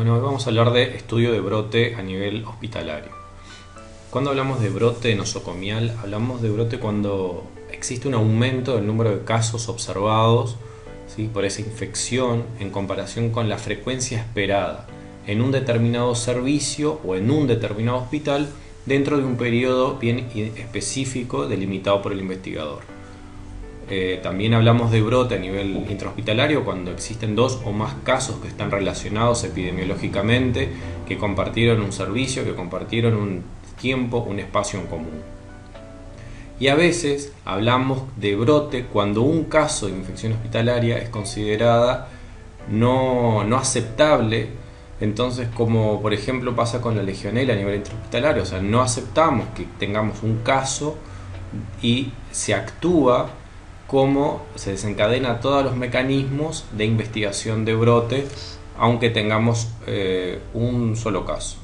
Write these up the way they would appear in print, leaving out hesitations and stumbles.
Bueno, hoy vamos a hablar de estudio de brote a nivel hospitalario. Cuando hablamos de brote nosocomial, hablamos de brote cuando existe un aumento del número de casos observados, ¿sí?, por esa infección en comparación con la frecuencia esperada en un determinado servicio o en un determinado hospital dentro de un periodo bien específico delimitado por el investigador. También hablamos de brote a nivel intrahospitalario cuando existen dos o más casos que están relacionados epidemiológicamente, que compartieron un servicio, que compartieron un tiempo, un espacio en común. Y a veces hablamos de brote cuando un caso de infección hospitalaria es considerada no aceptable. Entonces, como por ejemplo pasa con la legionela a nivel intrahospitalario, o sea, no aceptamos que tengamos un caso y se actúa cómo se desencadena todos los mecanismos de investigación de brote, aunque tengamos un solo caso.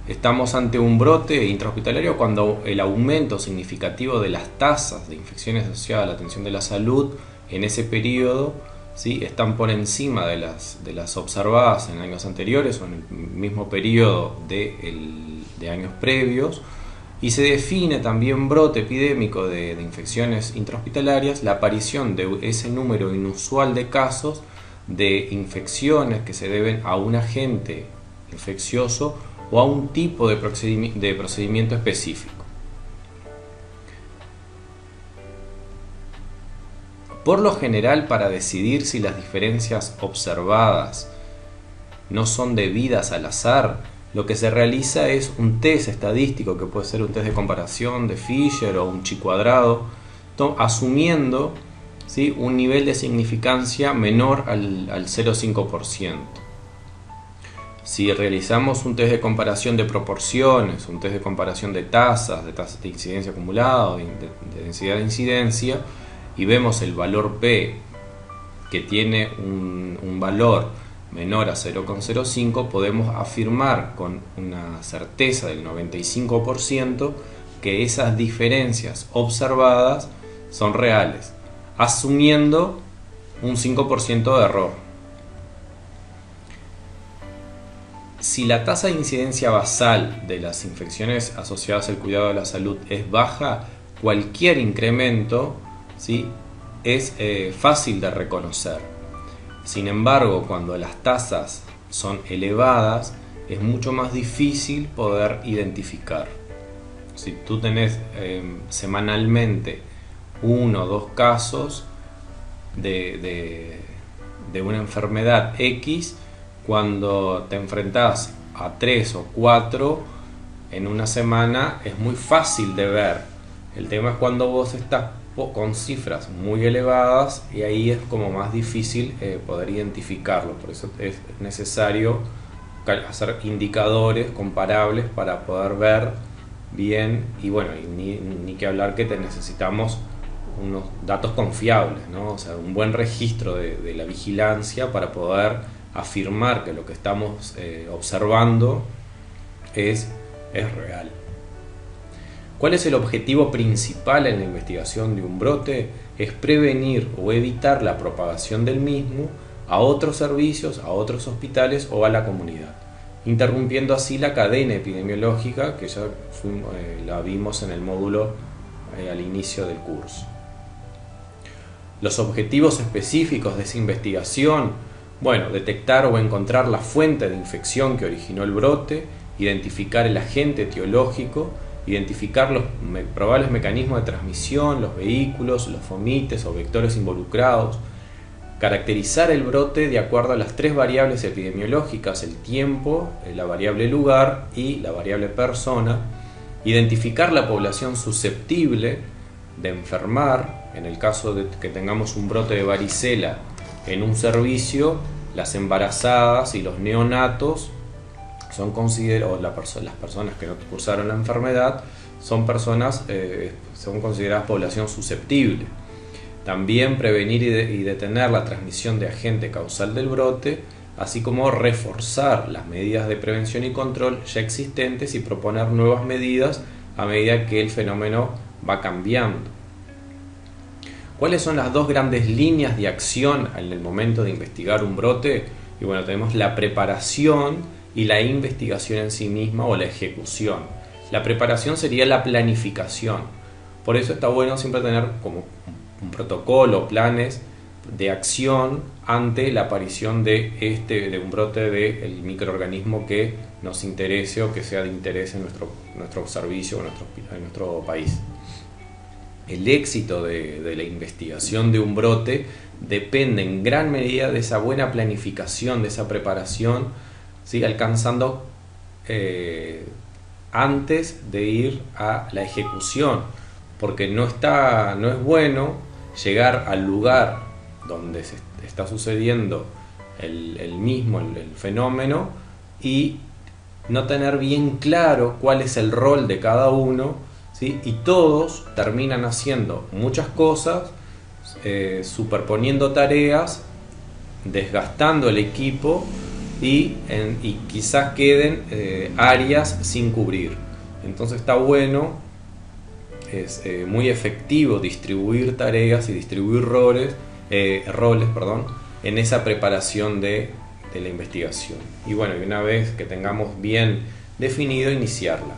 Estamos ante un brote intrahospitalario cuando el aumento significativo de las tasas de infecciones asociadas a la atención de la salud en ese periodo, ¿sí?, están por encima de las observadas en años anteriores o en el mismo periodo de años previos. Y se define también brote epidémico de infecciones intrahospitalarias la aparición de ese número inusual de casos de infecciones que se deben a un agente infeccioso o a un tipo de procedimiento específico. Por lo general, para decidir si las diferencias observadas no son debidas al azar, lo que se realiza es un test estadístico, que puede ser un test de comparación de Fisher o un chi-cuadrado, asumiendo, ¿sí?, un nivel de significancia menor al 0,5%. Si realizamos un test de comparación de proporciones, un test de comparación de tasas de incidencia acumulada, de densidad de incidencia, y vemos el valor P que tiene un valor menor a 0,05, podemos afirmar con una certeza del 95% que esas diferencias observadas son reales, asumiendo un 5% de error. Si la tasa de incidencia basal de las infecciones asociadas al cuidado de la salud es baja, cualquier incremento, ¿sí?, es fácil de reconocer. Sin embargo, cuando las tasas son elevadas, es mucho más difícil poder identificar. Si tú tenés semanalmente 1 o 2 casos de una enfermedad X, cuando te enfrentás a 3 o 4 en una semana, es muy fácil de ver. El tema es cuando vos estás con cifras muy elevadas y ahí es como más difícil poder identificarlo. Por eso es necesario hacer indicadores comparables para poder ver bien. Y bueno, ni que hablar que necesitamos unos datos confiables, ¿no? O sea, un buen registro de la vigilancia para poder afirmar que lo que estamos observando es real. ¿Cuál es el objetivo principal en la investigación de un brote? Es prevenir o evitar la propagación del mismo a otros servicios, a otros hospitales o a la comunidad, interrumpiendo así la cadena epidemiológica que ya la vimos en el módulo al inicio del curso. Los objetivos específicos de esa investigación: bueno, detectar o encontrar la fuente de infección que originó el brote, identificar el agente etiológico, identificar los probables mecanismos de transmisión, los vehículos, los fomites o vectores involucrados, caracterizar el brote de acuerdo a las 3 variables epidemiológicas: el tiempo, la variable lugar y la variable persona, identificar la población susceptible de enfermar. En el caso de que tengamos un brote de varicela en un servicio, las embarazadas y los neonatos son considerados, las personas que no cursaron la enfermedad son consideradas población susceptible. También prevenir y detener la transmisión de agente causal del brote, así como reforzar las medidas de prevención y control ya existentes y proponer nuevas medidas a medida que el fenómeno va cambiando. ¿Cuáles son las 2 grandes líneas de acción en el momento de investigar un brote? Y bueno, tenemos la preparación y la investigación en sí misma o la ejecución. La preparación sería la planificación. Por eso está bueno siempre tener como un protocolo, planes de acción ante la aparición de un brote del microorganismo que nos interese o que sea de interés en nuestro servicio o en nuestro país. El éxito de la investigación de un brote depende en gran medida de esa buena planificación, de esa preparación, ¿sí? Alcanzando antes de ir a la ejecución, porque no es bueno llegar al lugar donde se está sucediendo el fenómeno y no tener bien claro cuál es el rol de cada uno, ¿sí? Y todos terminan haciendo muchas cosas, superponiendo tareas, desgastando el equipo y quizás queden áreas sin cubrir. Entonces está bueno, es muy efectivo distribuir tareas y distribuir roles, en esa preparación de la investigación. Y bueno, y una vez que tengamos bien definido, iniciarla.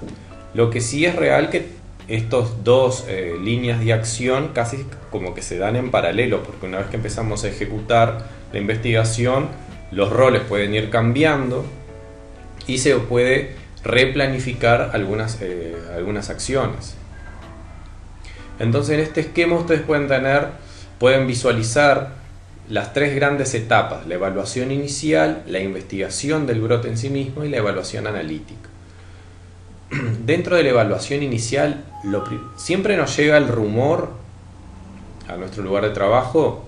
Lo que sí es real que estos dos líneas de acción casi como que se dan en paralelo, porque una vez que empezamos a ejecutar la investigación, los roles pueden ir cambiando y se puede replanificar algunas acciones. Entonces, en este esquema ustedes pueden visualizar las tres grandes etapas: la evaluación inicial, la investigación del brote en sí mismo y la evaluación analítica. Dentro de la evaluación inicial, siempre nos llega el rumor a nuestro lugar de trabajo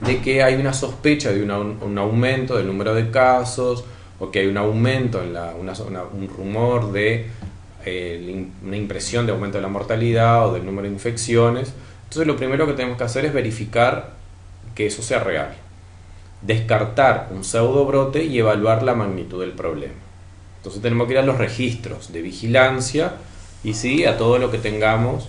de que hay una sospecha de un aumento del número de casos, o que hay un aumento, un rumor de una impresión de aumento de la mortalidad o del número de infecciones. Entonces lo primero que tenemos que hacer es verificar que eso sea real, descartar un pseudo brote y evaluar la magnitud del problema. Entonces tenemos que ir a los registros de vigilancia y sí, a todo lo que tengamos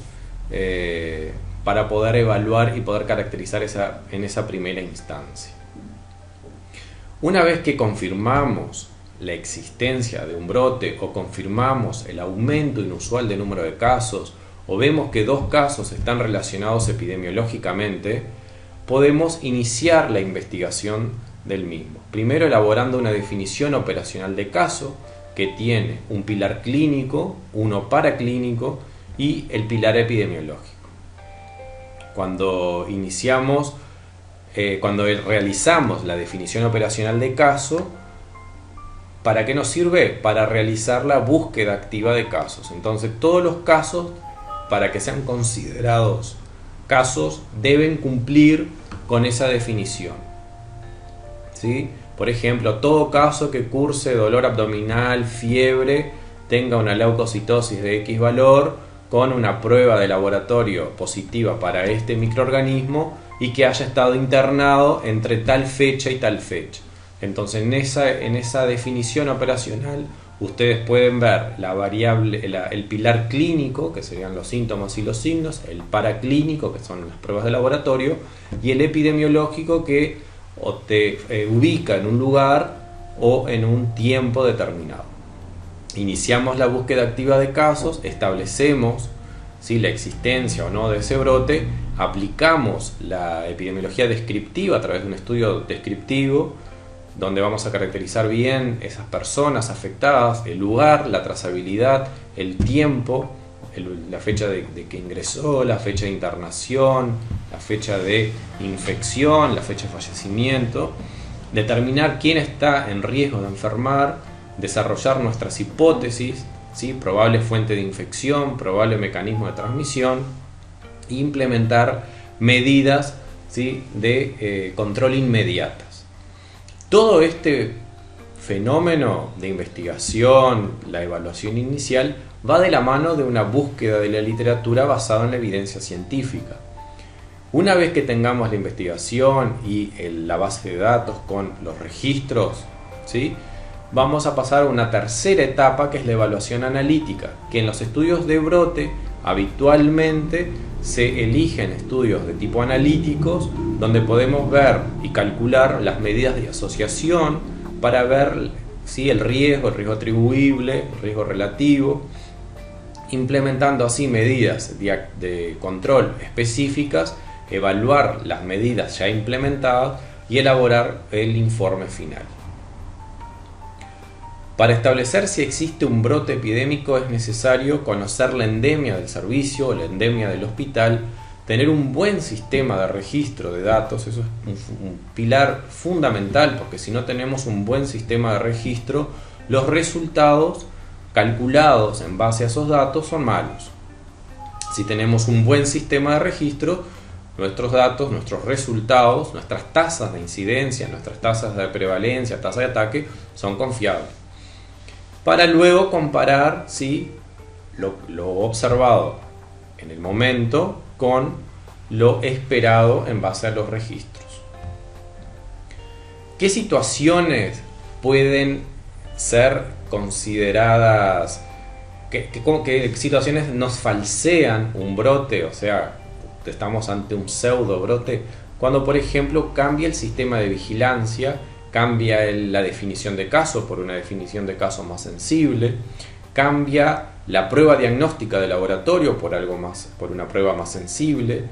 para poder evaluar y poder caracterizar en esa primera instancia. Una vez que confirmamos la existencia de un brote o confirmamos el aumento inusual de número de casos o vemos que dos casos están relacionados epidemiológicamente, podemos iniciar la investigación del mismo. Primero elaborando una definición operacional de caso que tiene un pilar clínico, uno paraclínico y el pilar epidemiológico. Cuando realizamos la definición operacional de caso, ¿para qué nos sirve? Para realizar la búsqueda activa de casos. Entonces, todos los casos, para que sean considerados casos, deben cumplir con esa definición, ¿sí? Por ejemplo, todo caso que curse dolor abdominal, fiebre, tenga una leucocitosis de X valor, con una prueba de laboratorio positiva para este microorganismo y que haya estado internado entre tal fecha y tal fecha. Entonces, en esa definición operacional, ustedes pueden ver la variable, el pilar clínico, que serían los síntomas y los signos, el paraclínico, que son las pruebas de laboratorio, y el epidemiológico, que te ubica en un lugar o en un tiempo determinado. Iniciamos la búsqueda activa de casos, establecemos la existencia o no de ese brote, aplicamos la epidemiología descriptiva a través de un estudio descriptivo, donde vamos a caracterizar bien esas personas afectadas, el lugar, la trazabilidad, el tiempo, la fecha de que ingresó, la fecha de internación, la fecha de infección, la fecha de fallecimiento, determinar quién está en riesgo de enfermar, desarrollar nuestras hipótesis, ¿sí? Probable fuente de infección, probable mecanismo de transmisión, e implementar medidas, ¿sí? de control inmediatas. Todo este fenómeno de investigación, la evaluación inicial, va de la mano de una búsqueda de la literatura basada en la evidencia científica. Una vez que tengamos la investigación y la base de datos con los registros, ¿sí? Vamos a pasar a una tercera etapa, que es la evaluación analítica, que en los estudios de brote habitualmente se eligen estudios de tipo analíticos donde podemos ver y calcular las medidas de asociación para ver si el riesgo atribuible, el riesgo relativo, implementando así medidas de control específicas, evaluar las medidas ya implementadas y elaborar el informe final. Para establecer si existe un brote epidémico es necesario conocer la endemia del servicio o la endemia del hospital, tener un buen sistema de registro de datos. Eso es un pilar fundamental, porque si no tenemos un buen sistema de registro, los resultados calculados en base a esos datos son malos. Si tenemos un buen sistema de registro, nuestros datos, nuestros resultados, nuestras tasas de incidencia, nuestras tasas de prevalencia, tasas de ataque son confiables. Para luego comparar lo observado en el momento con lo esperado en base a los registros. ¿Qué situaciones pueden ser consideradas, qué situaciones nos falsean un brote? O sea, estamos ante un pseudo brote cuando, por ejemplo, cambia el sistema de vigilancia, cambia la definición de caso por una definición de caso más sensible, cambia la prueba diagnóstica de laboratorio por una prueba más sensible,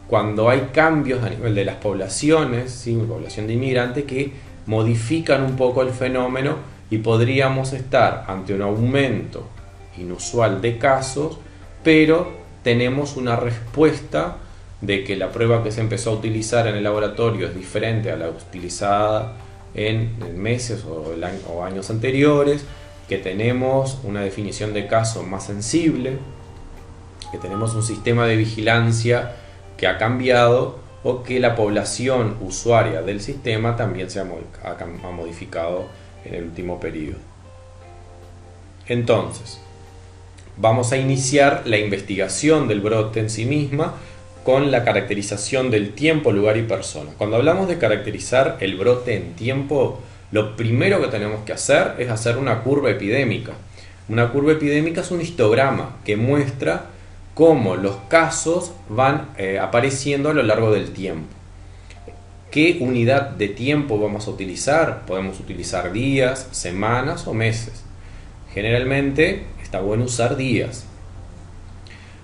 cuando hay cambios a nivel de las poblaciones, población de inmigrantes, que modifican un poco el fenómeno y podríamos estar ante un aumento inusual de casos, pero tenemos una respuesta de que la prueba que se empezó a utilizar en el laboratorio es diferente a la utilizada en meses o años anteriores, que tenemos una definición de caso más sensible, que tenemos un sistema de vigilancia que ha cambiado, o que la población usuaria del sistema también se ha modificado en el último periodo. Entonces, vamos a iniciar la investigación del brote en sí misma con la caracterización del tiempo, lugar y persona. Cuando hablamos de caracterizar el brote en tiempo, lo primero que tenemos que hacer es hacer una curva epidémica. Una curva epidémica es un histograma que muestra cómo los casos van apareciendo a lo largo del tiempo. ¿Qué unidad de tiempo vamos a utilizar? Podemos utilizar días, semanas o meses. Generalmente está bueno usar días.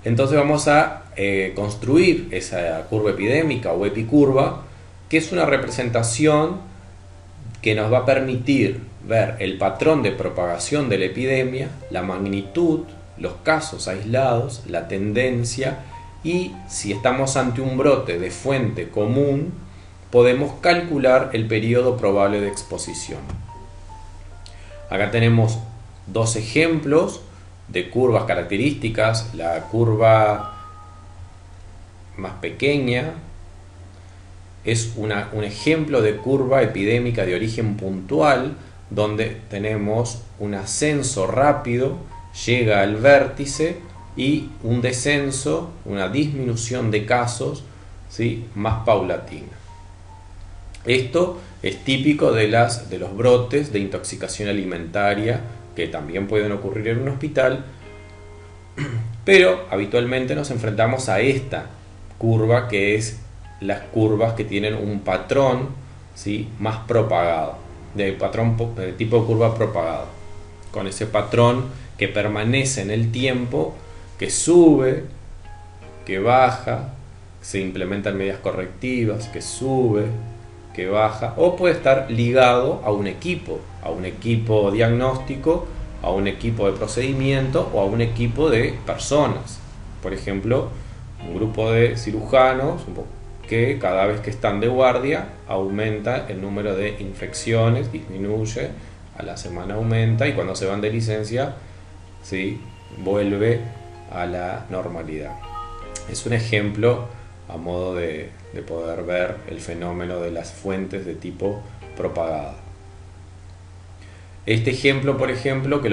Entonces vamos a construir esa curva epidémica o epicurva, que es una representación que nos va a permitir ver el patrón de propagación de la epidemia, la magnitud, los casos aislados, la tendencia, y si estamos ante un brote de fuente común, podemos calcular el periodo probable de exposición. Acá tenemos dos ejemplos de curvas características. La curva más pequeña es un ejemplo de curva epidémica de origen puntual, donde tenemos un ascenso rápido, llega al vértice, y un descenso, una disminución de casos, más paulatina. Esto es típico de los brotes de intoxicación alimentaria, que también pueden ocurrir en un hospital, pero habitualmente nos enfrentamos a esta curva, que es las curvas que tienen un patrón más propagado, de tipo de curva propagada, con ese patrón que permanece en el tiempo, que sube, que baja, se implementan medidas correctivas, que sube, que baja, o puede estar ligado a un equipo diagnóstico, a un equipo de procedimiento o a un equipo de personas. Por ejemplo, un grupo de cirujanos que cada vez que están de guardia aumenta el número de infecciones, disminuye, a la semana aumenta, y cuando se van de licencia vuelve a la normalidad. Es un ejemplo a modo de poder ver el fenómeno de las fuentes de tipo propagada. Este ejemplo, por ejemplo, que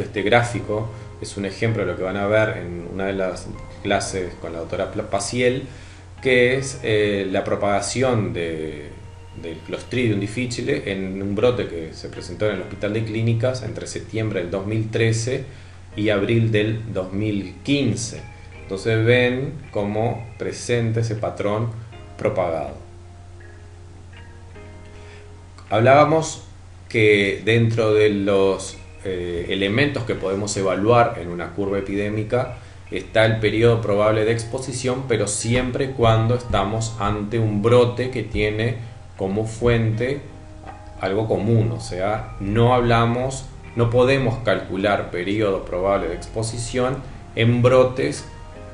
este gráfico es un ejemplo de lo que van a ver en una de las clases con la doctora Paciel, que es la propagación del Clostridium difficile en un brote que se presentó en el Hospital de Clínicas entre septiembre del 2013 y abril del 2015. Entonces ven cómo presenta ese patrón propagado. Hablábamos que dentro de los elementos que podemos evaluar en una curva epidémica está el periodo probable de exposición, pero siempre cuando estamos ante un brote que tiene como fuente algo común, o sea, no podemos calcular periodo probable de exposición en brotes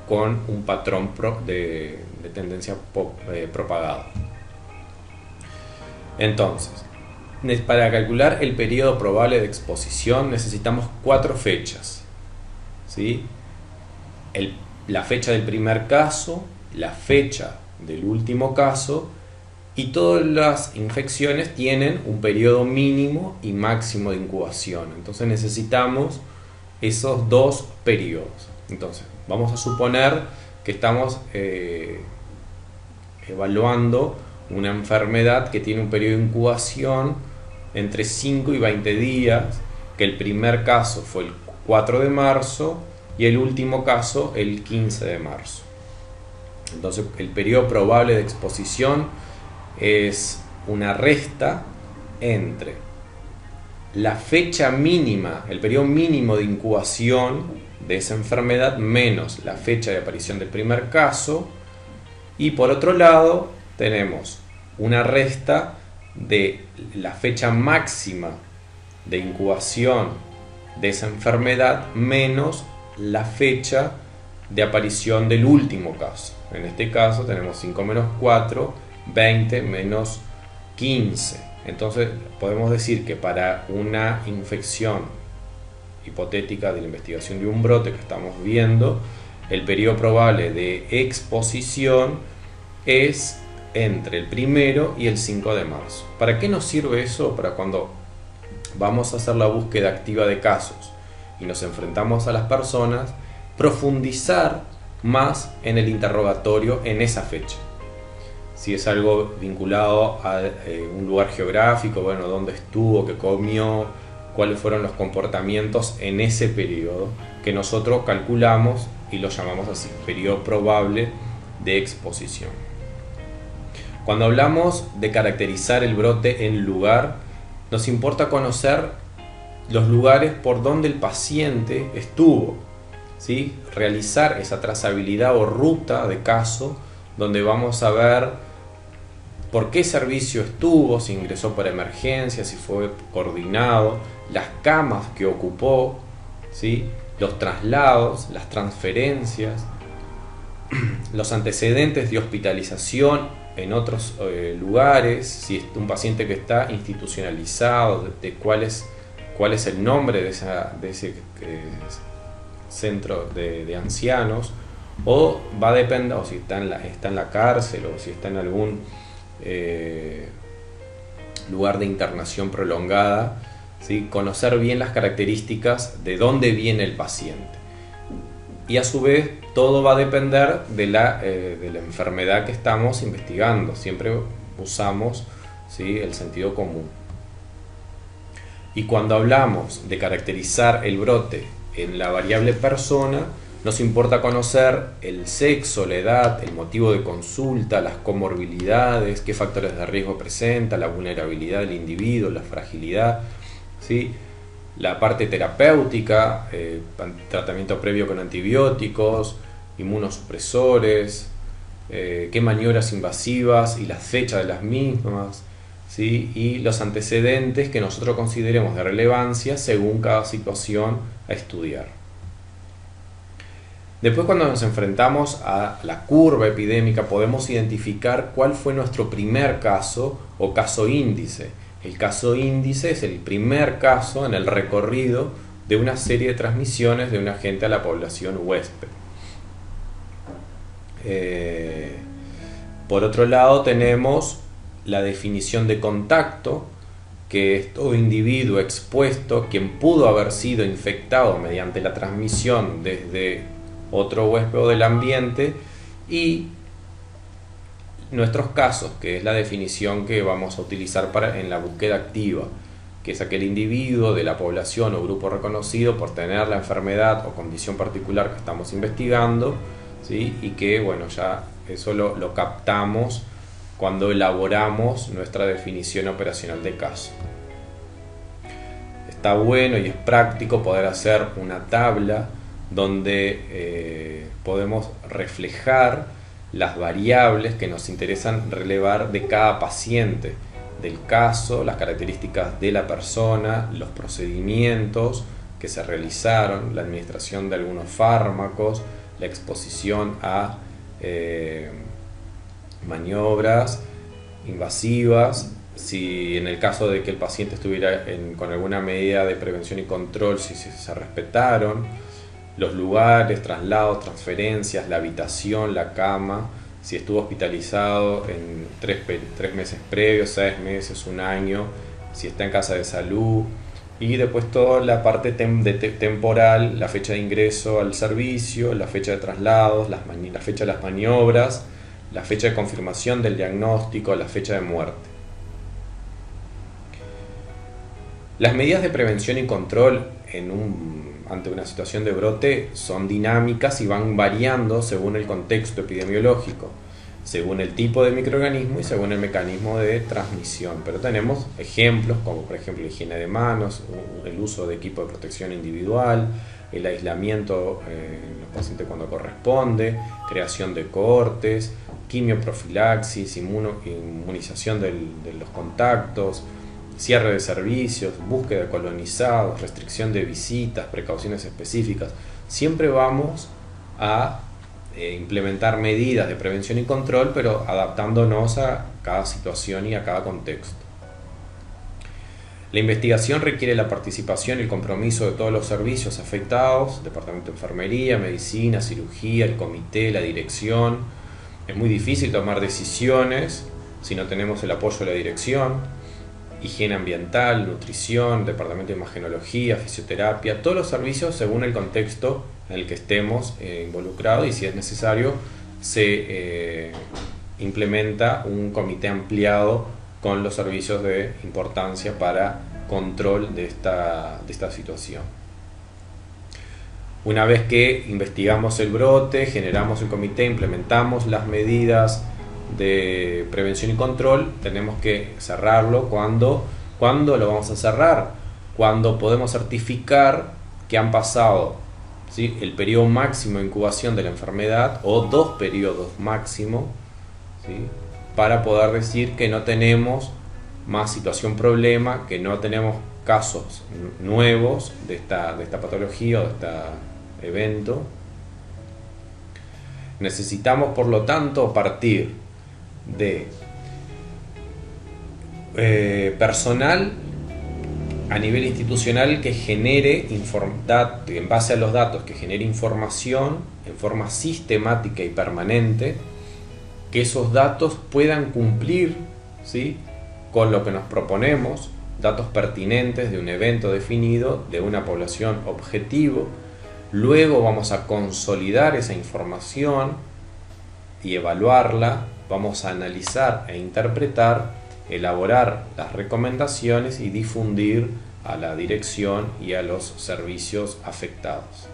con un patrón de tendencia propagada. Entonces, para calcular el periodo probable de exposición necesitamos 4 fechas, ¿sí? La fecha del primer caso, la fecha del último caso, y todas las infecciones tienen un periodo mínimo y máximo de incubación. Entonces necesitamos esos 2 periodos. Entonces vamos a suponer que estamos evaluando una enfermedad que tiene un periodo de incubación entre 5 y 20 días, que el primer caso fue el 4 de marzo y el último caso el 15 de marzo. Entonces el periodo probable de exposición es una resta entre la fecha mínima, el periodo mínimo de incubación de esa enfermedad menos la fecha de aparición del primer caso, y por otro lado tenemos una resta de la fecha máxima de incubación de esa enfermedad menos la fecha de aparición del último caso. En este caso tenemos 5 menos 4, 20 menos 15. Entonces podemos decir que para una infección hipotética de la investigación de un brote que estamos viendo, el periodo probable de exposición es entre el 1 y el 5 de marzo. ¿Para qué nos sirve eso? Para cuando vamos a hacer la búsqueda activa de casos y nos enfrentamos a las personas, profundizar más en el interrogatorio en esa fecha. Si es algo vinculado a un lugar geográfico, bueno, dónde estuvo, qué comió, cuáles fueron los comportamientos en ese periodo que nosotros calculamos y lo llamamos así, periodo probable de exposición. Cuando hablamos de caracterizar el brote en lugar, nos importa conocer los lugares por donde el paciente estuvo, ¿sí? Realizar esa trazabilidad o ruta de caso, donde vamos a ver por qué servicio estuvo, si ingresó para emergencia, si fue coordinado, las camas que ocupó, ¿sí? Los traslados, las transferencias, los antecedentes de hospitalización en otros lugares, si es un paciente que está institucionalizado, de cuál es el nombre de ese centro de ancianos, o va a depender, o si está en la cárcel, o si está en algún lugar de internación prolongada, ¿sí? Conocer bien las características de dónde viene el paciente. Y a su vez todo va a depender de la enfermedad que estamos investigando. Siempre usamos, ¿sí? El sentido común. Y cuando hablamos de caracterizar el brote en la variable persona, nos importa conocer el sexo, la edad, el motivo de consulta, las comorbilidades, qué factores de riesgo presenta, la vulnerabilidad del individuo, la fragilidad, ¿sí? La parte terapéutica, tratamiento previo con antibióticos, inmunosupresores, qué maniobras invasivas y la fecha de las mismas, ¿sí? Y los antecedentes que nosotros consideremos de relevancia según cada situación a estudiar. Después, cuando nos enfrentamos a la curva epidémica, podemos identificar cuál fue nuestro primer caso o caso índice. El caso índice es el primer caso en el recorrido de una serie de transmisiones de un agente a la población huésped. Por otro lado, tenemos la definición de contacto, que es todo individuo expuesto quien pudo haber sido infectado mediante la transmisión desde otro huésped o del ambiente, y nuestros casos, que es la definición que vamos a utilizar en la búsqueda activa, que es aquel individuo de la población o grupo reconocido por tener la enfermedad o condición particular que estamos investigando, ¿sí? Y que, bueno, ya eso lo captamos cuando elaboramos nuestra definición operacional de caso. Está bueno y es práctico poder hacer una tabla donde podemos reflejar las variables que nos interesan relevar de cada paciente, del caso, las características de la persona, los procedimientos que se realizaron, la administración de algunos fármacos, la exposición a maniobras invasivas, si en el caso de que el paciente estuviera con alguna medida de prevención y control, si se respetaron, los lugares, traslados, transferencias, la habitación, la cama, si estuvo hospitalizado en 3 meses previos, 6 meses, un año, si está en casa de salud, y después toda la parte temporal, la fecha de ingreso al servicio, la fecha de traslados, la fecha de las maniobras, la fecha de confirmación del diagnóstico, la fecha de muerte. Las medidas de prevención y control ante una situación de brote son dinámicas y van variando según el contexto epidemiológico, según el tipo de microorganismo y según el mecanismo de transmisión. Pero tenemos ejemplos como por ejemplo la higiene de manos, el uso de equipo de protección individual, el aislamiento en los pacientes cuando corresponde, creación de cohortes, quimioprofilaxis, inmunización de los contactos, cierre de servicios, búsqueda de colonizados, restricción de visitas, precauciones específicas. Siempre vamos a implementar medidas de prevención y control, pero adaptándonos a cada situación y a cada contexto. La investigación requiere la participación y el compromiso de todos los servicios afectados, departamento de enfermería, medicina, cirugía, el comité, la dirección. Es muy difícil tomar decisiones si no tenemos el apoyo de la dirección. Higiene ambiental, nutrición, departamento de imagenología, fisioterapia, todos los servicios según el contexto en el que estemos involucrados, y si es necesario se implementa un comité ampliado con los servicios de importancia para control de esta situación. Una vez que investigamos el brote, generamos el comité, implementamos las medidas de prevención y control, tenemos que cerrarlo. ¿Cuándo lo vamos a cerrar? Cuando podemos certificar que han pasado, ¿sí?, el periodo máximo de incubación de la enfermedad o 2 periodos máximo, ¿sí?, para poder decir que no tenemos más situación problema, que no tenemos casos nuevos de esta patología o de este evento. Necesitamos, por lo tanto, partir de personal a nivel institucional que genere en base a los datos, que genere información en forma sistemática y permanente, que esos datos puedan cumplir, ¿sí?, con lo que nos proponemos, datos pertinentes de un evento definido, de una población objetivo. Luego vamos a consolidar esa información y evaluarla, vamos a analizar e interpretar, elaborar las recomendaciones y difundir a la dirección y a los servicios afectados.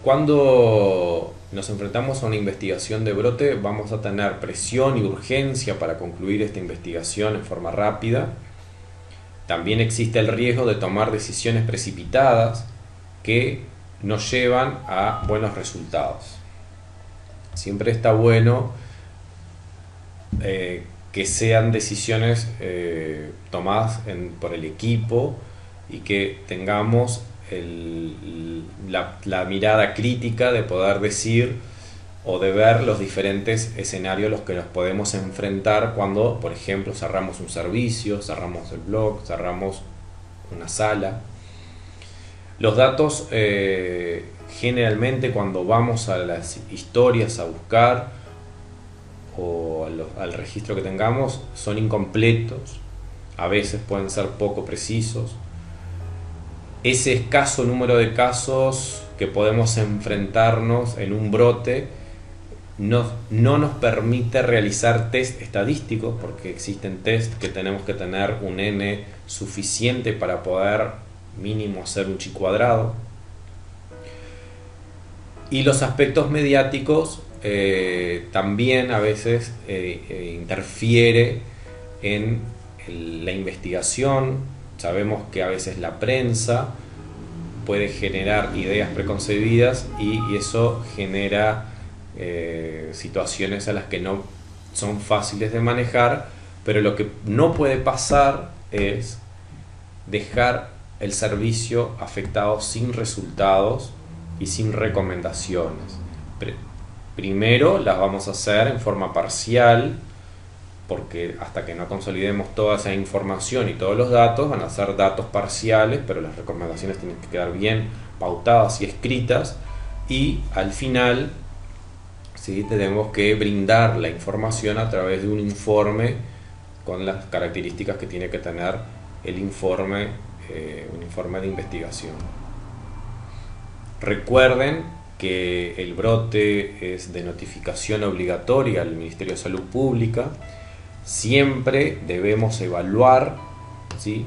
Cuando nos enfrentamos a una investigación de brote, vamos a tener presión y urgencia para concluir esta investigación en forma rápida. También existe el riesgo de tomar decisiones precipitadas que nos llevan a buenos resultados. Siempre está bueno que sean decisiones tomadas por el equipo y que tengamos la mirada crítica de poder decir o de ver los diferentes escenarios a los que nos podemos enfrentar cuando, por ejemplo, cerramos un servicio, cerramos el blog, cerramos una sala. Los datos generalmente, cuando vamos a las historias a buscar o al registro que tengamos, son incompletos, a veces pueden ser poco precisos. Ese escaso número de casos que podemos enfrentarnos en un brote no nos permite realizar test estadísticos, porque existen test que tenemos que tener un N suficiente para poder mínimo hacer un chi cuadrado. Y los aspectos mediáticos también a veces interfiere en la investigación. Sabemos que a veces la prensa puede generar ideas preconcebidas y eso genera situaciones a las que no son fáciles de manejar, pero lo que no puede pasar es dejar el servicio afectado sin resultados y sin recomendaciones. Primero las vamos a hacer en forma parcial, porque hasta que no consolidemos toda esa información y todos los datos, van a ser datos parciales, pero las recomendaciones tienen que quedar bien pautadas y escritas, y al final, ¿sí?, tenemos que brindar la información a través de un informe con las características que tiene que tener el informe, un informe de investigación. Recuerden que el brote es de notificación obligatoria al Ministerio de Salud Pública. Siempre debemos evaluar, ¿sí?,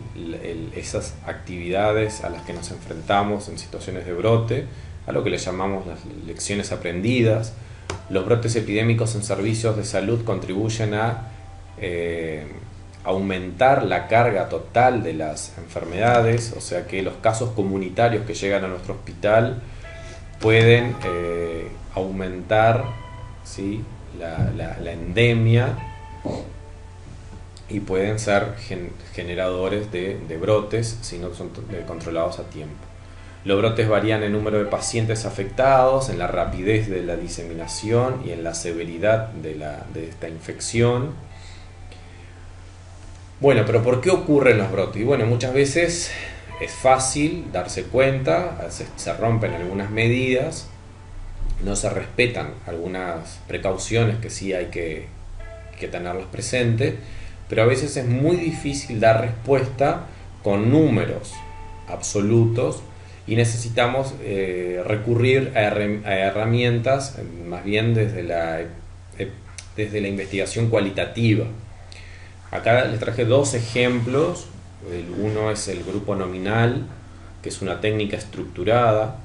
esas actividades a las que nos enfrentamos en situaciones de brote, a lo que le llamamos las lecciones aprendidas. Los brotes epidémicos en servicios de salud contribuyen a aumentar la carga total de las enfermedades, o sea que los casos comunitarios que llegan a nuestro hospital pueden aumentar, ¿sí?, la endemia, y pueden ser generadores de brotes si no son controlados a tiempo. Los brotes varían en número de pacientes afectados, en la rapidez de la diseminación y en la severidad de esta infección. Bueno, pero ¿por qué ocurren los brotes? Y bueno, muchas veces es fácil darse cuenta, se rompen algunas medidas, no se respetan algunas precauciones que sí hay que tenerlas presentes, pero a veces es muy difícil dar respuesta con números absolutos y necesitamos recurrir a herramientas más bien desde la investigación cualitativa. Acá les traje dos ejemplos. Uno es el grupo nominal, que es una técnica estructurada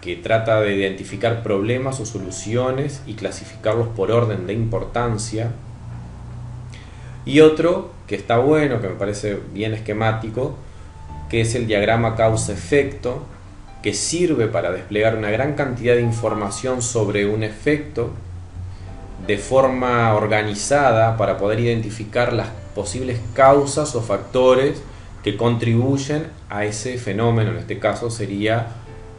que trata de identificar problemas o soluciones y clasificarlos por orden de importancia. Y otro que está bueno, que me parece bien esquemático, que es el diagrama causa-efecto, que sirve para desplegar una gran cantidad de información sobre un efecto de forma organizada para poder identificar las posibles causas o factores que contribuyen a ese fenómeno. En este caso sería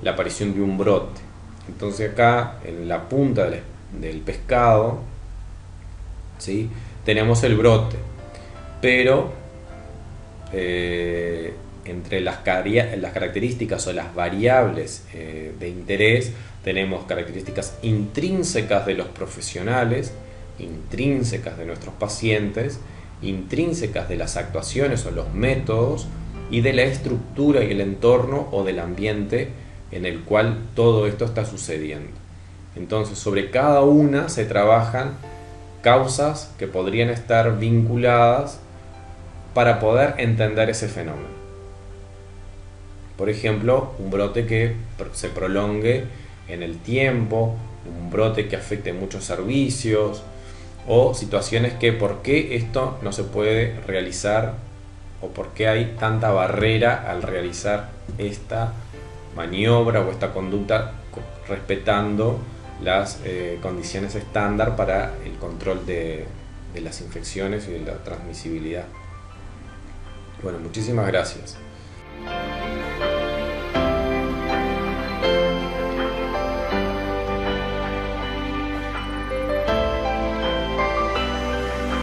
la aparición de un brote. Entonces acá en la punta del pescado, ¿sí?, tenemos el brote, pero entre las características o las variables de interés tenemos características intrínsecas de los profesionales, intrínsecas de nuestros pacientes, intrínsecas de las actuaciones o los métodos, y de la estructura y el entorno o del ambiente en el cual todo esto está sucediendo. Entonces, sobre cada una se trabajan causas que podrían estar vinculadas para poder entender ese fenómeno. Por ejemplo, un brote que se prolongue en el tiempo, un brote que afecte muchos servicios, o situaciones que por qué esto no se puede realizar o por qué hay tanta barrera al realizar esta maniobra o esta conducta respetando las condiciones estándar para el control de las infecciones y de la transmisibilidad. Bueno, muchísimas gracias.